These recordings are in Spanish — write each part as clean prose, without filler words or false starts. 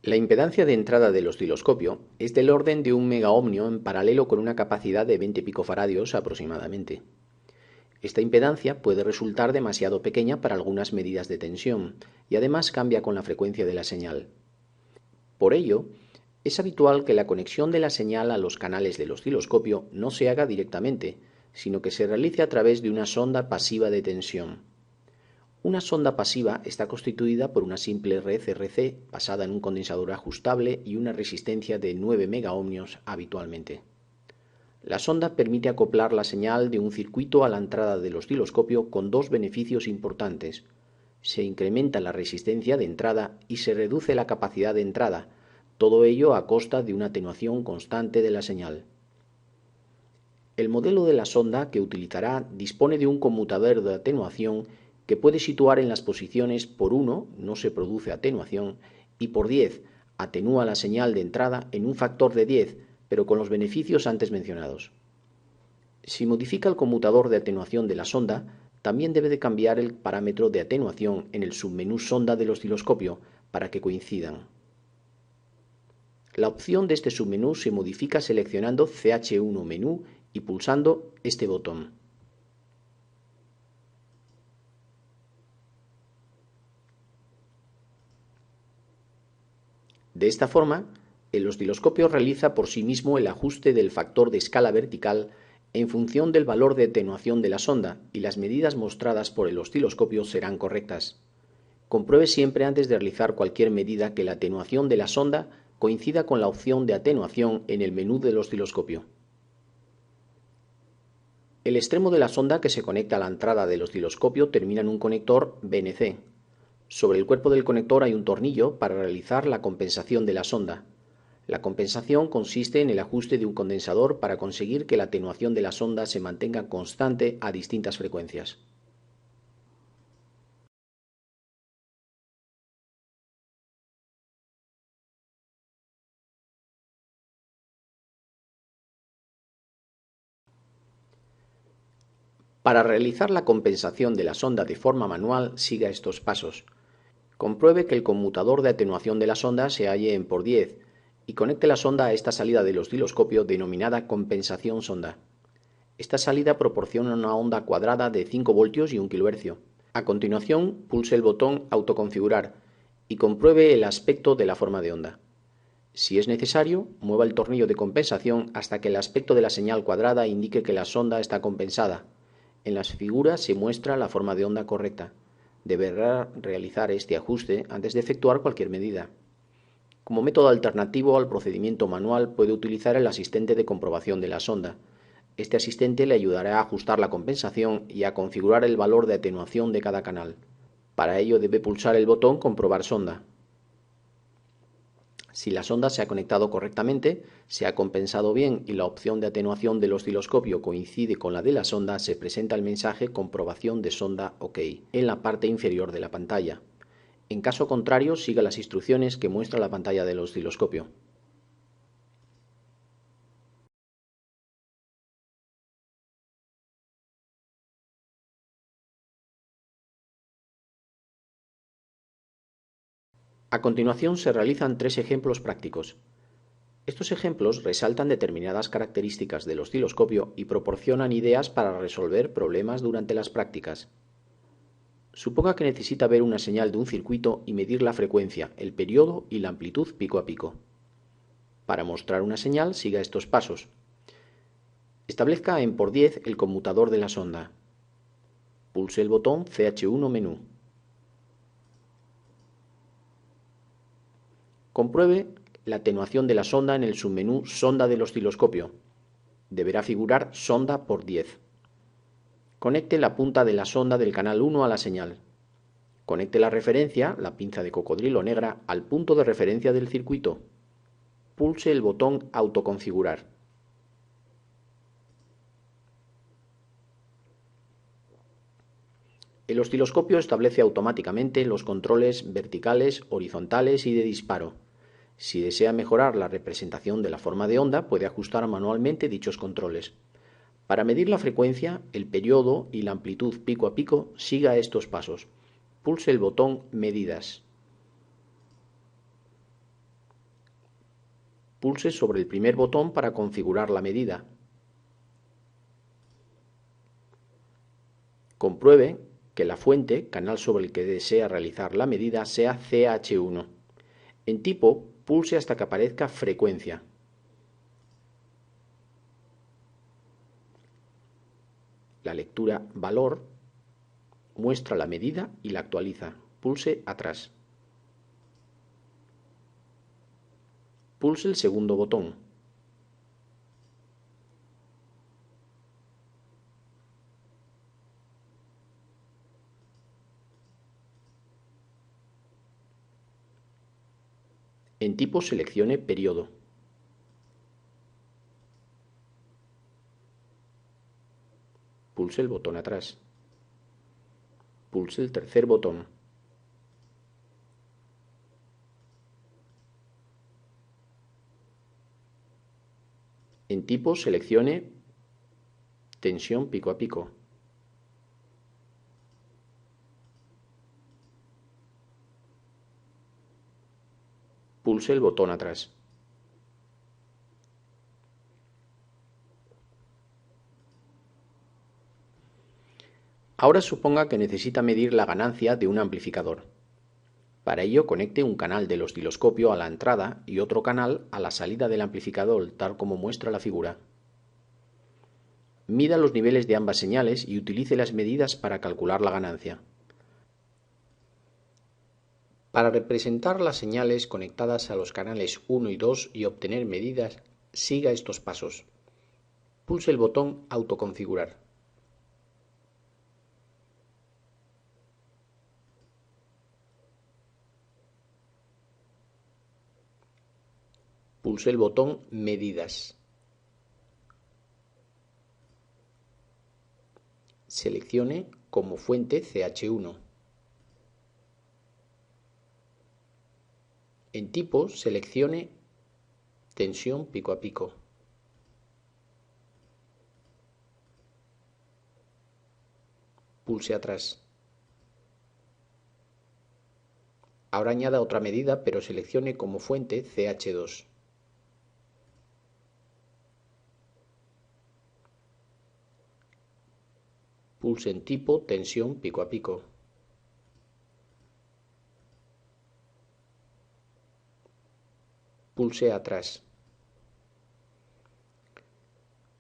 La impedancia de entrada del osciloscopio es del orden de 1 megaohmio en paralelo con una capacidad de 20 picofaradios aproximadamente. Esta impedancia puede resultar demasiado pequeña para algunas medidas de tensión y además cambia con la frecuencia de la señal. Por ello, es habitual que la conexión de la señal a los canales del osciloscopio no se haga directamente, sino que se realice a través de una sonda pasiva de tensión. Una sonda pasiva está constituida por una simple red RC basada en un condensador ajustable y una resistencia de 9 megaohmios habitualmente. La sonda permite acoplar la señal de un circuito a la entrada del osciloscopio con dos beneficios importantes. Se incrementa la resistencia de entrada y se reduce la capacidad de entrada, todo ello a costa de una atenuación constante de la señal. El modelo de la sonda que utilizará dispone de un conmutador de atenuación que puede situar en las posiciones por 1, no se produce atenuación, y por 10, atenúa la señal de entrada en un factor de 10, pero con los beneficios antes mencionados. Si modifica el conmutador de atenuación de la sonda, también debe de cambiar el parámetro de atenuación en el submenú sonda del osciloscopio para que coincidan. La opción de este submenú se modifica seleccionando CH1 menú y pulsando este botón. De esta forma, el osciloscopio realiza por sí mismo el ajuste del factor de escala vertical en función del valor de atenuación de la sonda y las medidas mostradas por el osciloscopio serán correctas. Compruebe siempre antes de realizar cualquier medida que la atenuación de la sonda coincida con la opción de atenuación en el menú del osciloscopio. El extremo de la sonda que se conecta a la entrada del osciloscopio termina en un conector BNC. Sobre el cuerpo del conector hay un tornillo para realizar la compensación de la sonda. La compensación consiste en el ajuste de un condensador para conseguir que la atenuación de la sonda se mantenga constante a distintas frecuencias. Para realizar la compensación de la sonda de forma manual, siga estos pasos. Compruebe que el conmutador de atenuación de la sonda se halle en por 10 y conecte la sonda a esta salida del osciloscopio denominada compensación sonda. Esta salida proporciona una onda cuadrada de 5 voltios y 1 kHz. A continuación, pulse el botón Autoconfigurar y compruebe el aspecto de la forma de onda. Si es necesario, mueva el tornillo de compensación hasta que el aspecto de la señal cuadrada indique que la sonda está compensada. En las figuras se muestra la forma de onda correcta. Deberá realizar este ajuste antes de efectuar cualquier medida. Como método alternativo al procedimiento manual puede utilizar el asistente de comprobación de la sonda. Este asistente le ayudará a ajustar la compensación y a configurar el valor de atenuación de cada canal. Para ello debe pulsar el botón Comprobar sonda. Si la sonda se ha conectado correctamente, se ha compensado bien y la opción de atenuación del osciloscopio coincide con la de la sonda, se presenta el mensaje Comprobación de sonda OK en la parte inferior de la pantalla. En caso contrario, siga las instrucciones que muestra la pantalla del osciloscopio. A continuación se realizan 3 ejemplos prácticos. Estos ejemplos resaltan determinadas características del osciloscopio y proporcionan ideas para resolver problemas durante las prácticas. Suponga que necesita ver una señal de un circuito y medir la frecuencia, el periodo y la amplitud pico a pico. Para mostrar una señal, siga estos pasos. Establezca en por 10 el conmutador de la sonda. Pulse el botón CH1 menú. Compruebe la atenuación de la sonda en el submenú Sonda del osciloscopio. Deberá figurar sonda por 10. Conecte la punta de la sonda del canal 1 a la señal. Conecte la referencia, la pinza de cocodrilo negra, al punto de referencia del circuito. Pulse el botón Autoconfigurar. El osciloscopio establece automáticamente los controles verticales, horizontales y de disparo. Si desea mejorar la representación de la forma de onda, puede ajustar manualmente dichos controles. Para medir la frecuencia, el periodo y la amplitud pico a pico, siga estos pasos. Pulse el botón Medidas. Pulse sobre el primer botón para configurar la medida. Compruebe que la fuente, canal sobre el que desea realizar la medida, sea CH1. En tipo, pulse hasta que aparezca frecuencia. La lectura valor muestra la medida y la actualiza. Pulse atrás. Pulse el segundo botón. En tipo seleccione periodo. Pulse el botón atrás. Pulse el tercer botón. En tipo seleccione tensión pico a pico. Pulse el botón atrás. Ahora suponga que necesita medir la ganancia de un amplificador. Para ello conecte un canal del osciloscopio a la entrada y otro canal a la salida del amplificador, tal como muestra la figura. Mida los niveles de ambas señales y utilice las medidas para calcular la ganancia. Para representar las señales conectadas a los canales 1 y 2 y obtener medidas, siga estos pasos. Pulse el botón Autoconfigurar. Pulse el botón Medidas. Seleccione como fuente CH1. En tipo seleccione tensión pico a pico. Pulse atrás. Ahora añada otra medida, pero seleccione como fuente CH2. Pulse en tipo tensión pico a pico. Pulse atrás.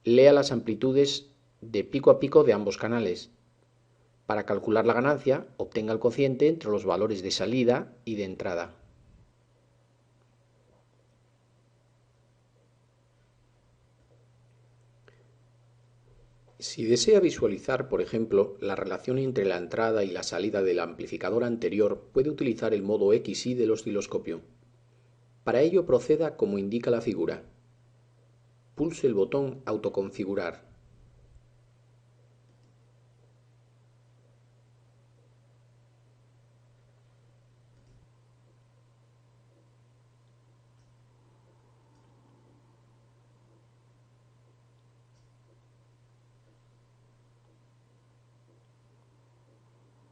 Lea las amplitudes de pico a pico de ambos canales. Para calcular la ganancia, obtenga el cociente entre los valores de salida y de entrada. Si desea visualizar, por ejemplo, la relación entre la entrada y la salida del amplificador anterior, puede utilizar el modo XY del osciloscopio. Para ello proceda como indica la figura. Pulse el botón Autoconfigurar.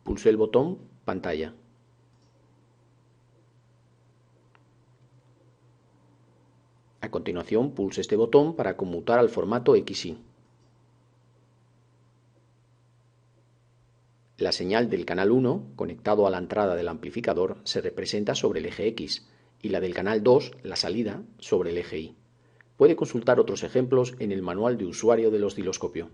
Pulse el botón Pantalla. A continuación, pulse este botón para conmutar al formato XY. La señal del canal 1, conectado a la entrada del amplificador, se representa sobre el eje X, y la del canal 2, la salida, sobre el eje Y. Puede consultar otros ejemplos en el manual de usuario del osciloscopio.